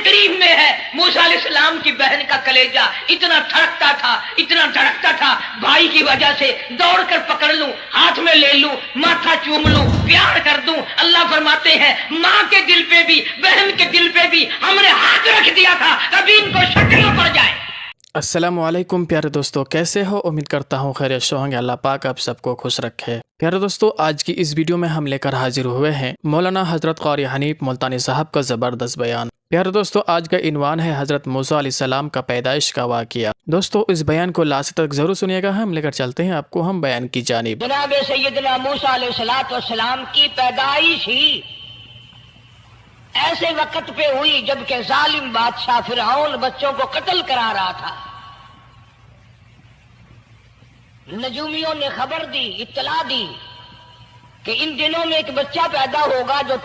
قریب میں ہے۔ موسیٰ علیہ السلام کی بہن کا کلیجہ اتنا دھڑکتا تھا، بھائی کی وجہ سے دوڑ کر پکڑ لوں، ہاتھ میں لے لوں، ماتھا چوم لوں، پیار کر دوں۔ اللہ فرماتے ہیں ماں کے دل پہ بھی، بہن کے دل پہ بھی ہم نے ہاتھ رکھ دیا تھا، کبھی ان کو شک نہ پڑ جائے۔ السلام علیکم پیارے دوستو، کیسے ہو؟ امید کرتا ہوں خیریت سے ہوں گے۔ اللہ پاک آپ سب کو خوش رکھے۔ پیارے دوستو، آج کی اس ویڈیو میں ہم لے کر حاضر ہوئے ہیں مولانا حضرت قاری حنیف ملتانی صاحب کا زبردست بیان۔ پیارے دوستو، آج کا عنوان ہے حضرت موسیٰ علیہ السلام کا پیدائش کا واقعہ۔ دوستو، اس بیان کو لاسٹ تک ضرور سنیے گا، ہم لے کر چلتے ہیں آپ کو ہم بیان کی جانب۔ جناب سیدنا موسیٰ علیہ السلام کی پیدائش ہی ایسے وقت پہ ہوئی جبکہ ظالم بادشاہ فرعون بچوں کو قتل کرا رہا تھا۔ نجومیوں نے خبر دی، اطلاع دی کہ ان دنوں میں ایک بچہ پیدا ہوگا جو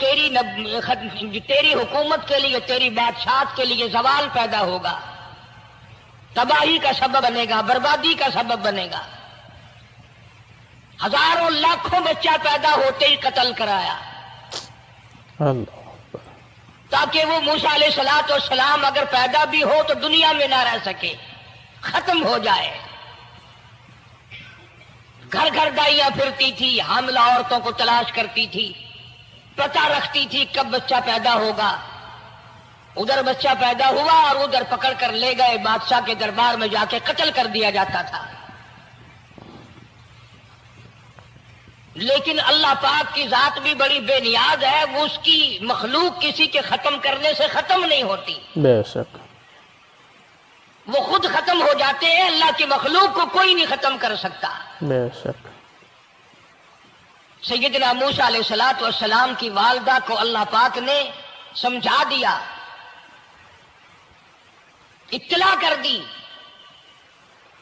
تیری حکومت کے لیے، تیری بادشاہت کے لیے زوال پیدا ہوگا، تباہی کا سبب بنے گا، بربادی کا سبب بنے گا۔ ہزاروں لاکھوں بچہ پیدا ہوتے ہی قتل کرایا تاکہ وہ موسیٰ علیہ السلام اگر پیدا بھی ہو تو دنیا میں نہ رہ سکے، ختم ہو جائے۔ گھر گھر دائیاں پھرتی تھی، حاملہ عورتوں کو تلاش کرتی تھی، پتہ رکھتی تھی کب بچہ پیدا ہوگا۔ ادھر بچہ پیدا ہوا اور ادھر پکڑ کر لے گئے، بادشاہ کے دربار میں جا کے قتل کر دیا جاتا تھا۔ لیکن اللہ پاک کی ذات بھی بڑی بے نیاز ہے، وہ اس کی مخلوق کسی کے ختم کرنے سے ختم نہیں ہوتی، بے شک وہ خود ختم ہو جاتے ہیں۔ اللہ کی مخلوق کو کوئی نہیں ختم کر سکتا۔ بے شک سیدنا موسیٰ علیہ السلام کی والدہ کو اللہ پاک نے سمجھا دیا، اطلاع کر دی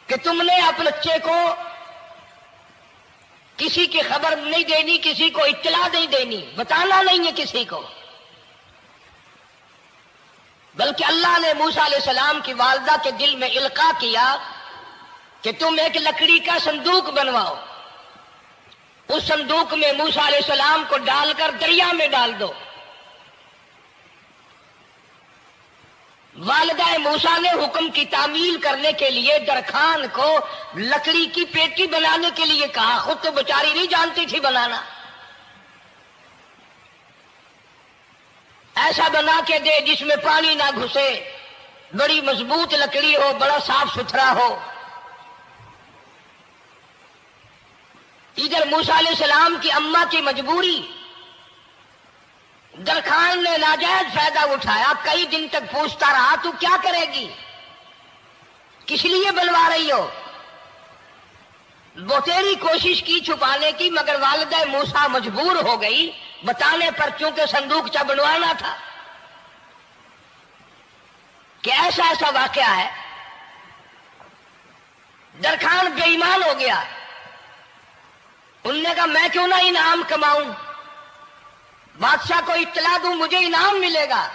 کہ تم نے اپنے بچے کو کسی کی خبر نہیں دینی، کسی کو اطلاع نہیں دینی، بتانا نہیں ہے کسی کو، بلکہ اللہ نے موسیٰ علیہ السلام کی والدہ کے دل میں القاء کیا کہ تم ایک لکڑی کا صندوق بنواؤ، اس صندوق میں موسیٰ علیہ السلام کو ڈال کر دریا میں ڈال دو۔ والدہ موسیٰ نے حکم کی تعمیل کرنے کے لیے درخان کو لکڑی کی پیٹی بنانے کے لیے کہا، خود تو بیچاری نہیں جانتی تھی بنانا۔ ایسا بنا کے دے جس میں پانی نہ گھسے، بڑی مضبوط لکڑی ہو، بڑا صاف ستھرا ہو۔ ادھر موسیٰ علیہ السلام کی اماں کی مجبوری، درخان نے ناجائز فائدہ اٹھایا، کئی دن تک پوچھتا رہا تو کیا کرے گی، کس لیے بنوا رہی ہو؟ وہ تیری کوشش کی چھپانے کی، مگر والدہ موسیٰ مجبور ہو گئی بتانے پر، چونکہ صندوق چا بنوانا تھا۔ کہ ایسا واقعہ ہے، درخان بے ایمان ہو گیا۔ انہوں نے کہا میں کیوں نہ انعام کماؤں، بادشاہ کو اطلاع دوں، مجھے انعام ملے گا،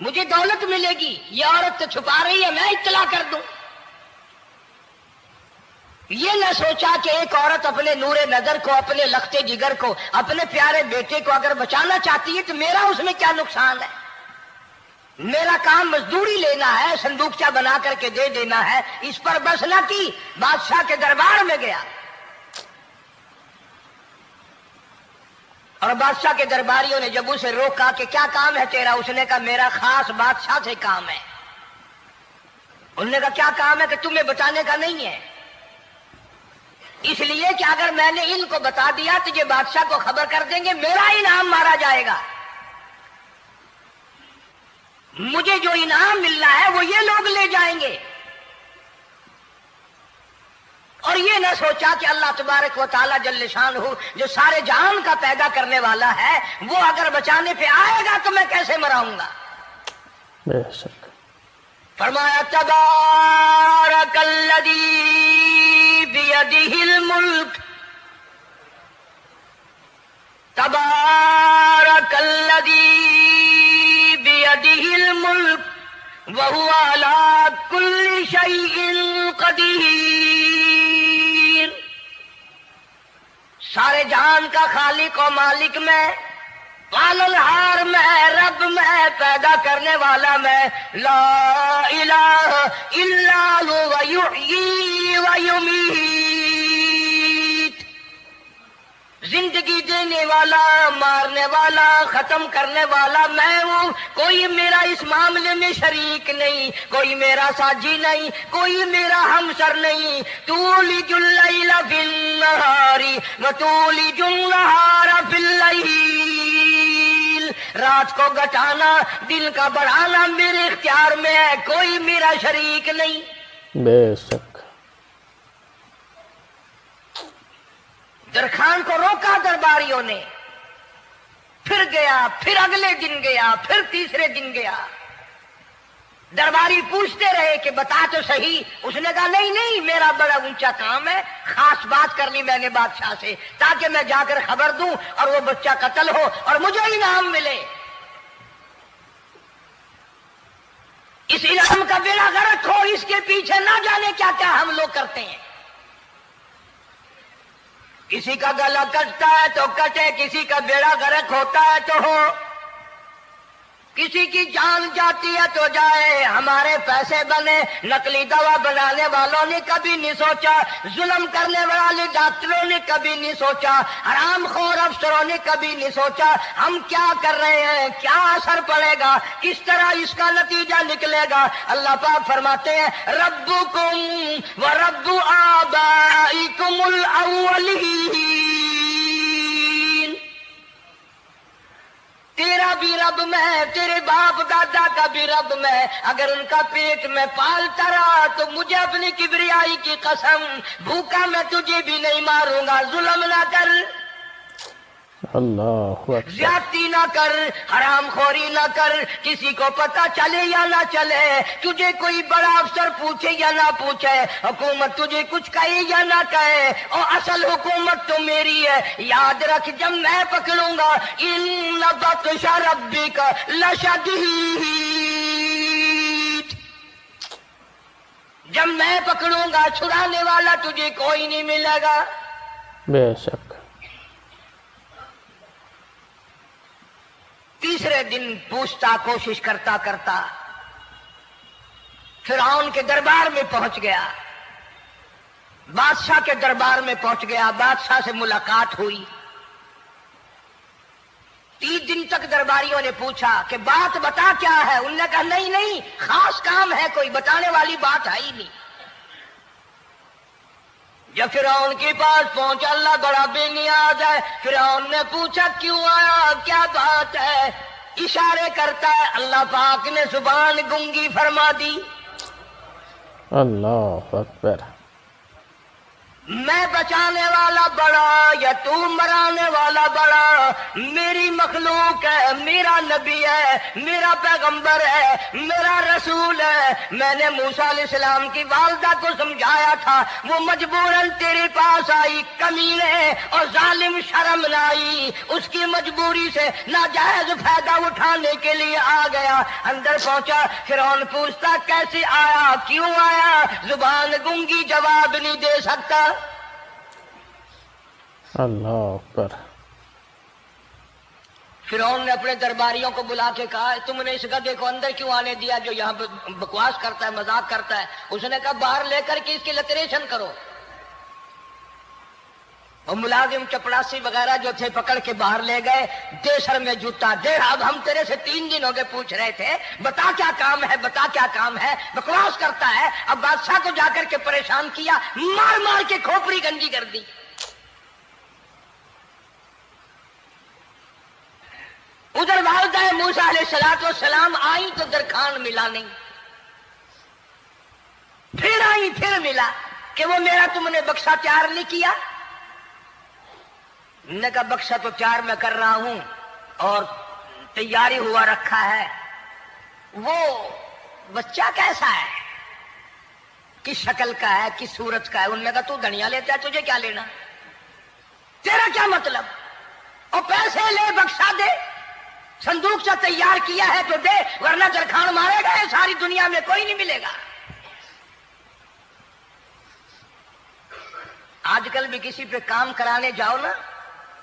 مجھے دولت ملے گی، یہ عورت تو چھپا رہی ہے، میں اطلاع کر دوں۔ یہ نہ سوچا کہ ایک عورت اپنے نور نظر کو، اپنے لخت جگر کو، اپنے پیارے بیٹے کو اگر بچانا چاہتی ہے تو میرا اس میں کیا نقصان ہے؟ میرا کام مزدوری لینا ہے، صندوقچہ بنا کر کے دے دینا ہے۔ اس پر بس نہ کی، بادشاہ کے دربار میں گیا اور بادشاہ کے درباریوں نے جب اسے روکا کہ کیا کام ہے تیرا، اس نے کہا میرا خاص بادشاہ سے کام ہے۔ انہوں نے کہا کیا کام ہے؟ کہ تمہیں بتانے کا نہیں ہے، اس لیے کہ اگر میں نے ان کو بتا دیا تو یہ بادشاہ کو خبر کر دیں گے، میرا انعام مارا جائے گا، مجھے جو انعام ملنا ہے وہ یہ لوگ لے جائیں گے۔ اور یہ نہ سوچا کہ اللہ تبارک و تعالی جل شانہ جو سارے جہان کا پیدا کرنے والا ہے، وہ اگر بچانے پہ آئے گا تو میں کیسے مراؤں گا۔ بے شک فرمایا تبارک الذی بیدہ الملک، تبارک الذی بیدہ الملک وہو علی کل شیء قدیر۔ سارے جہان کا خالق و مالک میں، پالنہار میں، رب میں، پیدا کرنے والا میں، لا الہ الا هو یحیی و یمیت، زندگی دینے والا، مارنے والا، ختم کرنے والا میں ہوں، کوئی میرا اس معاملے میں شریک نہیں، کوئی میرا ساجی نہیں، کوئی میرا ہمسر نہیں۔ تولج اللیل فی النہار وتولج النہار فی اللیل، رات کو گھٹانا، دن کا بڑھانا میرے اختیار میں ہے، کوئی میرا شریک نہیں۔ بے شک۔ درخان کو روکا درباریوں نے، پھر گیا، پھر اگلے دن گیا، پھر تیسرے دن گیا۔ درباری پوچھتے رہے کہ بتا تو صحیح، اس نے کہا نہیں نہیں، میرا بڑا اونچا کام ہے، خاص بات کر لی میں نے بادشاہ سے تاکہ میں جا کر خبر دوں اور وہ بچہ قتل ہو اور مجھے انعام ملے۔ اس انعام کا بیڑا غرق ہو، اس کے پیچھے نہ جانے کیا کیا ہم لوگ کرتے ہیں۔ کسی کا گلا کٹتا ہے تو کٹے، کسی کا بیڑا غرق ہوتا ہے تو ہو، کسی کی جان جاتی ہے تو جائے، ہمارے پیسے بنے۔ نقلی دوا بنانے والوں نے کبھی نہیں سوچا، ظلم کرنے والے ڈاکٹروں نے کبھی نہیں سوچا، حرام خور افسروں نے کبھی نہیں سوچا ہم کیا کر رہے ہیں، کیا اثر پڑے گا، کس طرح اس کا نتیجہ نکلے گا۔ اللہ پاک فرماتے ہیں ربکم و رب آبائکم الاولین، تیرا بھی رب میں، تیرے باپ دادا کا بھی رب میں، اگر ان کا پیٹ میں پالتا رہا تو مجھے اپنی کبریائی کی قسم، بھوکا میں تجھے بھی نہیں ماروں گا۔ ظلم نہ کر، اللہ اکبر، زیادتی نہ کر، حرام خوری نہ کر، کسی کو پتہ چلے یا نہ چلے، تجھے کوئی بڑا افسر پوچھے یا نہ پوچھے، حکومت تجھے کچھ کہے یا نہ کہے، اور اصل حکومت تو میری ہے۔ یاد رکھ جب میں پکڑوں گا، ان بطش ربک لشدید، جب میں پکڑوں گا چھڑانے والا تجھے کوئی نہیں ملے گا۔ بے شک۔ تیسرے دن پوچھتا، کوشش کرتا کرتا فرعون کے دربار میں پہنچ گیا، بادشاہ کے دربار میں پہنچ گیا، بادشاہ سے ملاقات ہوئی۔ 3 دن تک درباریوں نے پوچھا کہ بات بتا کیا ہے، انہوں نے کہا نہیں نہیں، خاص کام ہے، کوئی بتانے والی بات ہے ہی نہیں۔ جب فرعون کے پاس پہنچا، اللہ بڑا بے نیاز ہے، فرعون نے پوچھا کیوں آیا، کیا بات ہے، اشارے کرتا ہے، اللہ پاک نے زبان گنگی فرما دی۔ اللہ اکبر، میں بچانے والا بڑا یا تو مرانے والا بڑا، میری مخلوق ہے، میرا نبی ہے، میرا پیغمبر ہے، میرا رسول ہے۔ میں نے موسیٰ علیہ السلام کی والدہ کو سمجھایا تھا، وہ مجبوراً تیرے پاس آئی، کمینے اور ظالم شرم نہ آئی، اس کی مجبوری سے ناجائز فائدہ اٹھانے کے لیے آ گیا۔ اندر پہنچا، فرعون پوچھتا کیسے آیا، کیوں آیا، زبان گنگی جواب نہیں دے سکتا۔ اللہ اکبر۔ فرعون نے اپنے درباریوں کو بلا کے کہا تم نے اس گدھے کو اندر کیوں آنے دیا جو یہاں پہ بکواس کرتا ہے، مذاق کرتا ہے؟ اس نے کہا باہر لے کر کے اس کی لتریشن کرو۔ اور ملازم چپڑاسی وغیرہ جو تھے پکڑ کے باہر لے گئے، دے سر میں جوتا دے، اب ہم تیرے سے 3 دن ہو گئے پوچھ رہے تھے، بتا کیا کام ہے، بتا کیا کام ہے، بکواس کرتا ہے۔ اب بادشاہ کو جا کر کے پریشان کیا، مار مار کے کھوپڑی گنجی کر دی۔ ادھر والدہ موسیٰ علیہ السلام آئی تو درخان ملا نہیں، پھر آئی پھر ملا کہ وہ میرا تم نے بکسا تیار نہیں کیا۔ نے کہا بکسا تو تیار میں کر رہا ہوں اور تیاری ہوا رکھا ہے، وہ بچہ کیسا ہے، کس شکل کا ہے، کس صورت کا ہے؟ انہوں نے کہا تو دنیا لیتا ہے، تجھے کیا لینا، تیرا کیا مطلب، اور پیسے لے بکسا دے، صندوق سے تیار کیا ہے تو دے، ورنہ درخان مارے گا، ساری دنیا میں کوئی نہیں ملے گا۔ آج کل بھی کسی پہ کام کرانے جاؤ نا،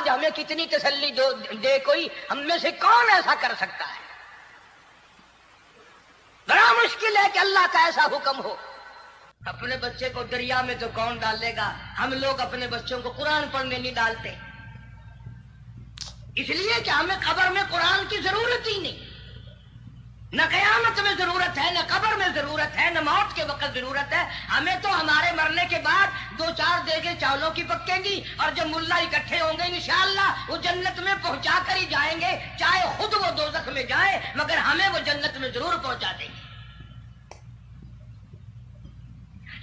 آج ہمیں کتنی تسلی دے کوئی، ہم میں سے کون ایسا کر سکتا ہے؟ بڑا مشکل ہے کہ اللہ کا ایسا حکم ہو۔ اپنے بچے کو دریا میں تو کون ڈالے گا؟ ہم لوگ اپنے بچوں کو قرآن پڑھنے نہیں ڈالتے، اس لیے کہ ہمیں قبر میں قرآن کی ضرورت ہی نہیں، نہ قیامت میں ضرورت ہے، نہ قبر میں ضرورت ہے، نہ موت کے وقت ضرورت ہے۔ ہمیں تو ہمارے مرنے کے بعد 2-4 دیگیں چاولوں کی پکیں گی، اور جب ملا اکٹھے ہوں گے انشاءاللہ وہ جنت میں پہنچا کر ہی جائیں گے، چاہے خود وہ دوزخ میں جائیں، مگر ہمیں وہ جنت میں ضرور پہنچا دیں گے۔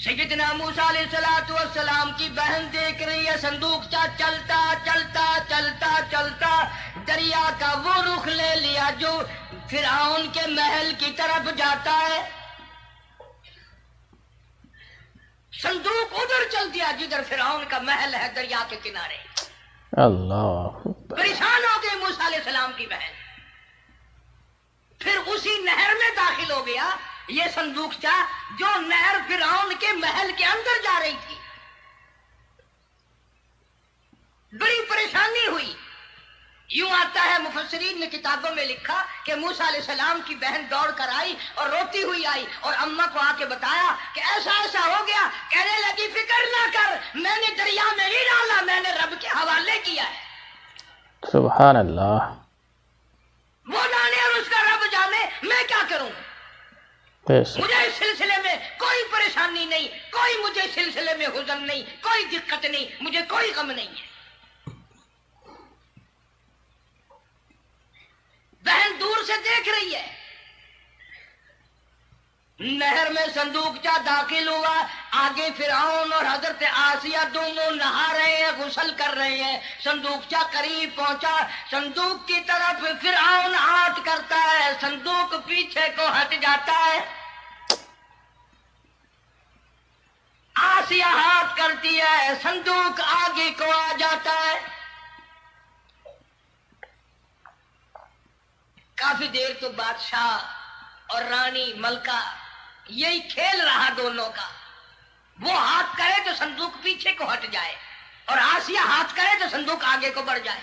سیدنا موسیٰ علیہ السلام کی بہن دیکھ رہی ہے صندوقچہ چلتا چلتا چلتا چلتا دریا کا وہ رخ لے لیا جو فرعون کے محل کی طرف جاتا ہے۔ صندوق ادھر چل دیا جدھر فرعون کا محل ہے، دریا کے کنارے۔ اللہ پریشان ہو گئی موسیٰ علیہ السلام کی بہن، پھر اسی نہر میں داخل ہو گیا یہ صندوقچہ جو نہر فرعون کے محل کے اندر جا رہی تھی۔ بڑی پریشانی ہوئی۔ یوں آتا ہے مفسرین نے کتابوں میں لکھا کہ موسیٰ علیہ السلام کی بہن دوڑ کر آئی اور روتی ہوئی آئی اور اماں کو آ کے بتایا کہ ایسا ایسا ہو گیا۔ کہنے لگی فکر نہ کر، میں نے دریا میں نہیں ڈالا، میں نے رب کے حوالے کیا ہے۔ سبحان اللہ۔ وہ جانے اور اس کا رب جانے، میں کیا کروں؟ مجھے اس سلسلے میں کوئی پریشانی نہیں، کوئی مجھے اس سلسلے میں حزن نہیں، کوئی دقت نہیں، مجھے کوئی غم نہیں ہے۔ بہن دور سے دیکھ رہی ہے، نہر میں صندوقچہ داخل ہوا، آگے فرعون اور حضرت آسیہ دونوں نہا رہے ہیں، غسل کر رہے ہیں۔ صندوقچہ قریب پہنچا، صندوق کی طرف فرعون ہاتھ کرتا ہے، صندوق پیچھے کو ہٹ جاتا ہے۔ آسیہ ہاتھ کرتی ہے، صندوق آگے کو آ جاتا ہے۔ کافی دیر تو بادشاہ اور رانی ملکہ یہی کھیل رہا دونوں کا، وہ ہاتھ کرے تو صندوق پیچھے کو ہٹ جائے اور آسیہ ہاتھ کرے تو صندوق آگے کو بڑھ جائے۔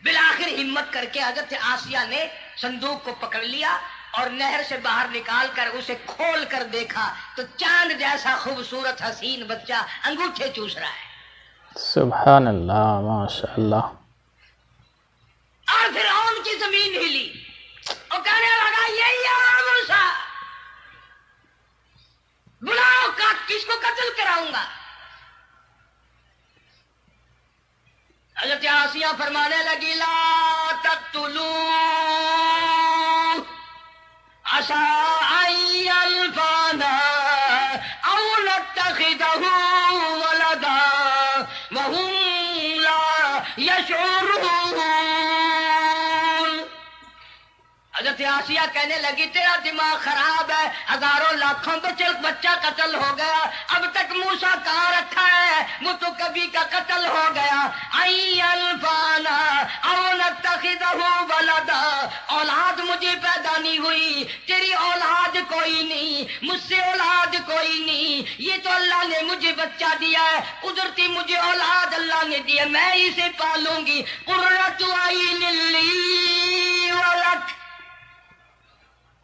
بالآخر ہمت کر کے حضرت آسیہ نے صندوق کو پکڑ لیا اور نہر سے باہر نکال کر اسے کھول کر دیکھا تو چاند جیسا خوبصورت حسین بچہ انگوٹھے چوس رہا ہے۔ سبحان اللہ، ماشاء اللہ۔ اور فرعون کی زمین ہلی اور کہنے لگا یہی ہے موسیٰ، بلاؤ کس کو قتل کراؤں گا۔ حضرت آسیہ فرمانے لگی لا تقتلوا عسى أن ينفعنا أو نتخذه ولدا وهم لا يشعرون۔ حضرت آسیہ کہنے لگی تیرا دماغ خراب ہے، ہزاروں لاکھوں بچہ قتل ہو گیا، اب تک موسیٰ کہاں رکھا ہے؟ وہ تو کبھی کا قتل ہو گیا۔ الفانا او نتخذہ ولدا، اولاد مجھے پیدا نہیں ہوئی، تیری اولاد کوئی نہیں، مجھ سے اولاد کوئی نہیں، یہ تو اللہ نے مجھے بچہ دیا ہے، قدرتی مجھے اولاد اللہ نے دی ہے، میں اسے پالوں گی۔ قرۃ عین لی ولک،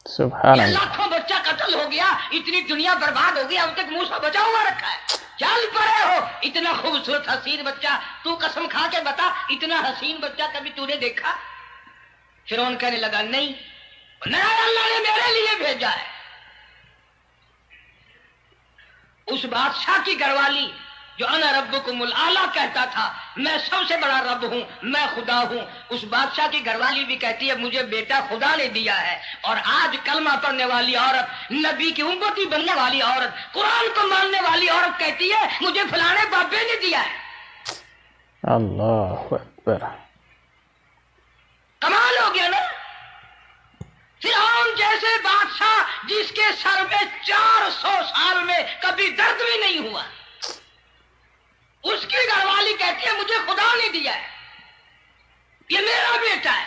سبحان اللہ۔ لاکھوں بچہ قتل ہو گیا، اتنی دنیا برباد ہو گئی، اب تک موسیٰ بچا ہوا رکھا ہے، چل پڑے ہو، اتنا خوبصورت حسین بچہ، تو قسم کھا کے بتا اتنا حسین بچہ کبھی تو نے دیکھا؟ فرعون کہنے لگا نہیں، اللہ نے میرے لیے بھیجا ہے۔ اس بادشاہ کی گھر والی جو انا ربکم الاعلی کہتا تھا، میں سب سے بڑا رب ہوں، میں خدا ہوں، اس بادشاہ کی گھر والی بھی کہتی ہے مجھے بیٹا خدا نے دیا ہے۔ اور آج کلمہ پڑھنے والی عورت، نبی کی امتی بننے والی عورت، قرآن کو ماننے والی عورت کہتی ہے مجھے فلانے بابے نے دیا ہے۔ اللہ اکبر، کمال ہو گیا نا۔ فرعون جیسے بادشاہ جس کے سر میں 400 سال میں کبھی درد بھی نہیں ہوا، اس کی گھر والی کہتی ہے مجھے خدا نے دیا ہے، یہ میرا بیٹا ہے۔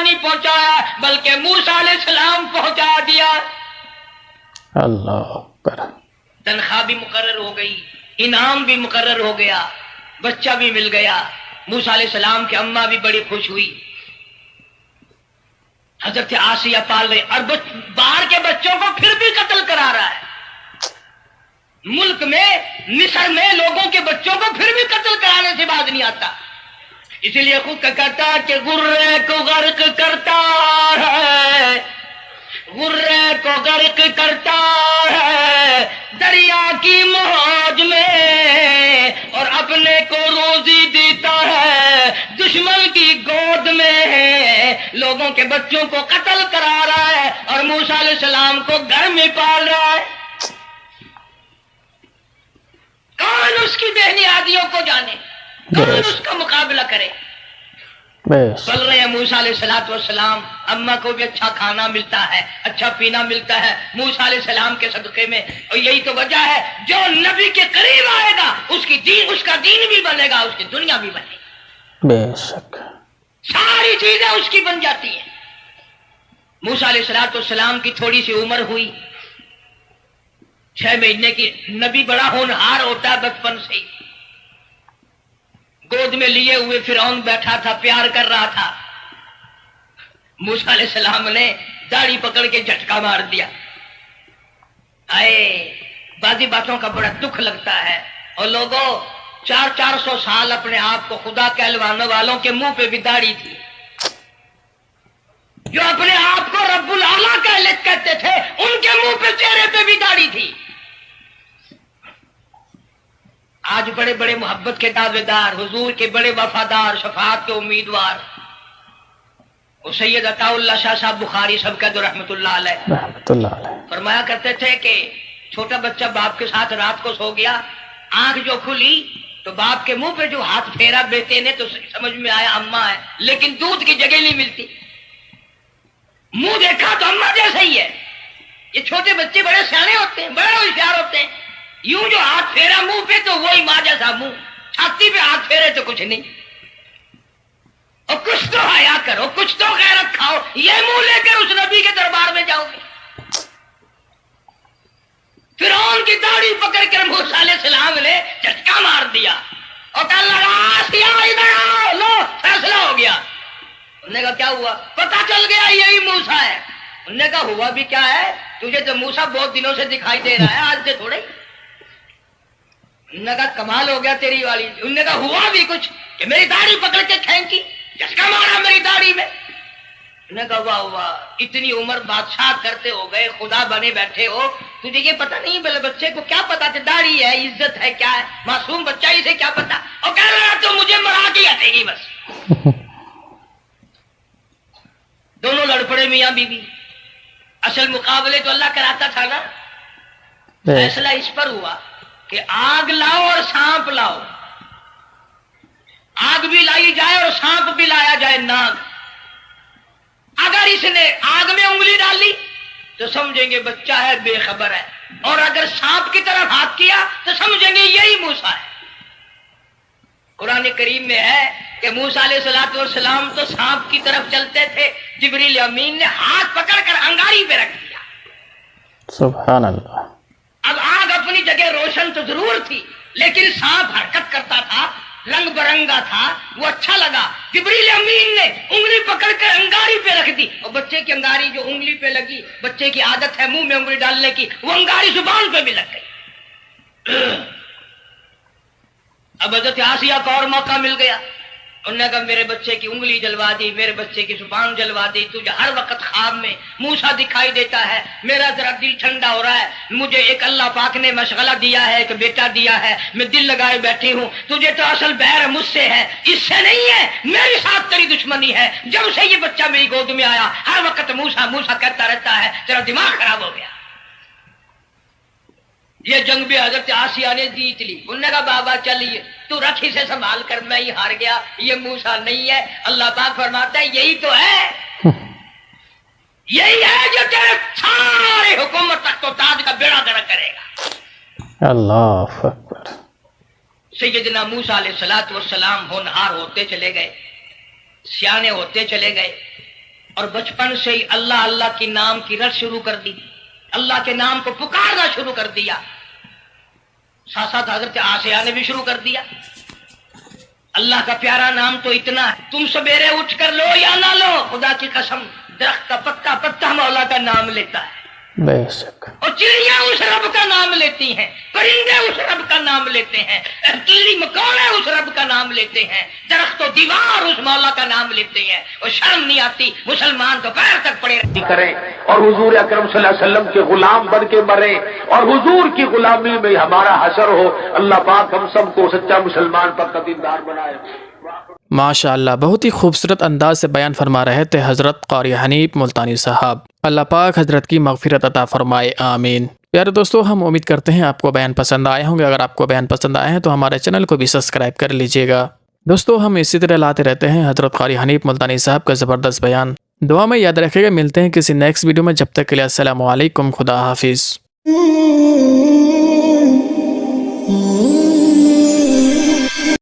نہیں پہنچایا بلکہ موسیٰ علیہ السلام پہنچا دیا. اللہ اکبر. تنخواہ بھی مقرر ہو گئی, انعام بھی مقرر ہو گیا, بچہ بھی مل گیا. موسیٰ علیہ السلام کی اماں بھی بڑی خوش ہوئی. حضرت آسیہ پال رہی اور باہر کے بچوں کو پھر بھی قتل کرا رہا ہے. ملک میں مصر میں لوگوں کے بچوں کو پھر بھی قتل کرانے سے باز نہیں آتا. اسی لیے خود کا کہتا کہ غرے کو غرق کرتا ہے, غرے کو غرق کرتا ہے دریا کی موج میں, اور اپنے کو روزی دیتا ہے دشمن کی گود میں. لوگوں کے بچوں کو قتل کرا رہا ہے اور موسیٰ علیہ السلام کو گھر میں پال رہا ہے. کون اس کی بہنیادیوں کو جانے, کون اس کا مقابلہ کرے. چل رہے ہیں موسیٰ علیہ السلام, اماں کو بھی اچھا کھانا ملتا ہے, اچھا پینا ملتا ہے موسیٰ علیہ السلام کے صدقے میں. اور یہی تو وجہ ہے جو نبی کے قریب آئے گا اس کا دین بھی بنے گا, اس کی دنیا بھی بنے گی. بے شک ساری چیزیں اس کی بن جاتی ہیں. موسیٰ علیہ السلام کی تھوڑی سی عمر ہوئی, 6 مہینے کی. نبی بڑا ہونہار ہوتا ہے بچپن سے ہی. گود میں لیے ہوئے فرعون بیٹھا تھا, پیار کر رہا تھا. موسیٰ علیہ السلام نے داڑھی پکڑ کے جھٹکا مار دیا. بعضی باتوں کا بڑا دکھ لگتا ہے. اور لوگوں 400 سال اپنے آپ کو خدا کہلوانے والوں کے منہ پہ بھی داڑھی تھی. جو اپنے آپ کو رب العالیٰ کہتے تھے ان کے منہ پہ چہرے پہ بھی داڑھی تھی. آج بڑے بڑے محبت کے دعوے دار, حضور کے بڑے وفادار, شفاعت کے امیدوار, وہ سید عطا اللہ شاہ صاحب بخاری سب کا جو رحمت اللہ علیہ فرمایا کرتے تھے کہ چھوٹا بچہ باپ کے ساتھ رات کو سو گیا, آنکھ جو کھلی تو باپ کے منہ پہ جو ہاتھ پھیرا بیٹے نے تو سمجھ میں آیا اماں ہے, لیکن دودھ کی جگہ نہیں ملتی. منہ دیکھا تو اماں جیسا ہی ہے. یہ چھوٹے بچے بڑے سیانے ہوتے ہیں, بڑے ہوشیار ہوتے ہیں. یوں جو ہاتھ پھیرا منہ پہ تو وہی ماں جیسا منہ, چھاتی پہ ہاتھ پھیرے تو کچھ نہیں. اور کچھ تو حیا کرو, کچھ تو غیرت کھاؤ. یہ منہ لے کر اس نبی کے دربار میں جاؤ گے. فرعون کی داڑھی پکڑ کر موسیٰ علیہ السلام نے جھٹکا مار دیا اور کہا آسیہ ادھر آؤ, لو فیصلہ ہو گیا. انہوں نے کہا کیا ہوا؟ پتہ چل گیا یہی موسیٰ ہے. انہوں نے کہا ہوا بھی کیا ہے, تجھے تو موسیٰ بہت دنوں سے دکھائی دے رہا ہے, آج سے تھوڑے. انہوں نے کہا کمال ہو گیا تیری والی. انہوں نے کہا ہوا بھی کچھ کہ میری داڑھی پکڑ کے کھینچی, جھٹکا مارا میری داڑھی میں. انہوں نے کہا واہ واہ, اتنی عمر بادشاہ کرتے ہو گئے, خدا بنے بیٹھے ہو, تجھے یہ پتہ نہیں بلے بچے کو کیا پتا تھا داڑھی ہے, عزت ہے, کیا ہے, معصوم بچہ اسے کیا پتا. اور کہہ رہا تو مجھے مرا کے ہٹے گی بس. دونوں لڑ پڑے میاں بیوی. اصل مقابلے تو اللہ کراتا تھا نا. فیصلہ اس پر ہوا کہ آگ لاؤ اور سانپ لاؤ. آگ بھی لائی جائے اور سانپ بھی لایا جائے, ناگ. اگر اس نے آگ میں انگلی ڈالی تو سمجھیں گے بچہ ہے, بے خبر ہے, اور اگر سانپ کی طرف ہاتھ کیا تو سمجھیں گے یہی موسیٰ ہے. قرآن کریم میں ہے کہ موسیٰ علیہ السلام تو سانپ کی طرف چلتے تھے, جبریل امین نے ہاتھ پکڑ کر انگاری پہ رکھ دیا. سبحان اللہ. اب آگ اپنی جگہ روشن تو ضرور تھی, لیکن سانپ حرکت کرتا تھا, رنگ برنگا تھا, وہ اچھا لگا. جبریل امین نے انگلی پکڑ کر انگاری پہ رکھ دی, اور بچے کی انگاری جو انگلی پہ لگی, بچے کی عادت ہے منہ میں انگلی ڈالنے کی, وہ انگاری زبان پہ بھی لگ گئی. اب حضرت آسیہ کو اور موقع مل گیا. انہوں نے کہا میرے بچے کی انگلی جلوا دی, میرے بچے کی زبان جلوا دی, تجھے ہر وقت خواب میں موسیٰ دکھائی دیتا ہے, میرا ذرا دل ٹھنڈا ہو رہا ہے. مجھے ایک اللہ پاک نے مشغلہ دیا ہے, ایک بیٹا دیا ہے, میں دل لگائے بیٹھی ہوں. تجھے تو اصل بیر مجھ سے ہے, اس سے نہیں ہے, میرے ساتھ تیری دشمنی ہے. جب سے یہ بچہ میری گود میں آیا ہر وقت موسیٰ موسیٰ کہتا رہتا ہے, تیرا دماغ خراب ہو گیا. یہ جنگ بھی حضرت آسیہ نے جیت لی. انہوں نے کہا بابا چلیے تو رکھ اسے سنبھال کر, میں ہی ہار گیا, یہ موسیٰ نہیں ہے. اللہ پاک فرماتا ہے یہی تو ہے, یہی ہے جو تیرے سارے حکومت تخت و تاج کا بیڑا گرک کرے گا. اللہ اکبر. سیدنا موسیٰ علیہ السلام ہونہار ہوتے چلے گئے, سیانے ہوتے چلے گئے. اور بچپن سے ہی اللہ اللہ کے نام کی رٹ شروع کر دی، اللہ کے نام کو پکارنا شروع کر دیا۔ ساتھ ساتھ حضرت آسیہ نے بھی شروع کر دیا۔ اللہ کا پیارا نام تو اتنا ہے، تم سویرے اٹھ کر لو یا نہ لو، خدا کی قسم درخت کا پتا پتا مولا کا نام لیتا ہے، بے شک، اور چڑیاں اس رب کا نام لیتی ہیں، پرندے اس رب کا نام لیتے ہیں، کیڑی مکوڑے اس رب کا نام لیتے ہیں، درخت و دیوار اس مولا کا نام لیتے ہیں، اور شرم نہیں آتی مسلمان تو پیر تک پڑے رہتے کریں اور حضور اکرم صلی اللہ علیہ وسلم کے غلام بن کے مریں اور حضور کی غلامی میں ہمارا حشر ہو۔ اللہ پاک ہم سب کو سچا مسلمان پر قدیمدار بنائے۔ ماشاء اللہ، بہت ہی خوبصورت انداز سے بیان فرما رہے تھے حضرت قاری حنیف ملتانی صاحب۔ اللہ پاک حضرت کی مغفرت عطا فرمائے، آمین۔ پیارے دوستو، ہم امید کرتے ہیں آپ کو بیان پسند آئے ہوں گے۔ اگر آپ کو بیان پسند آئے ہیں تو ہمارے چینل کو بھی سبسکرائب کر لیجئے گا۔ دوستو، ہم اسی طرح لاتے رہتے ہیں حضرت قاری حنیف ملتانی صاحب کا زبردست بیان۔ دعا میں یاد رکھے گا، ملتے ہیں کسی نیکسٹ ویڈیو میں، جب تک کے لیے السلام علیکم، خدا حافظ۔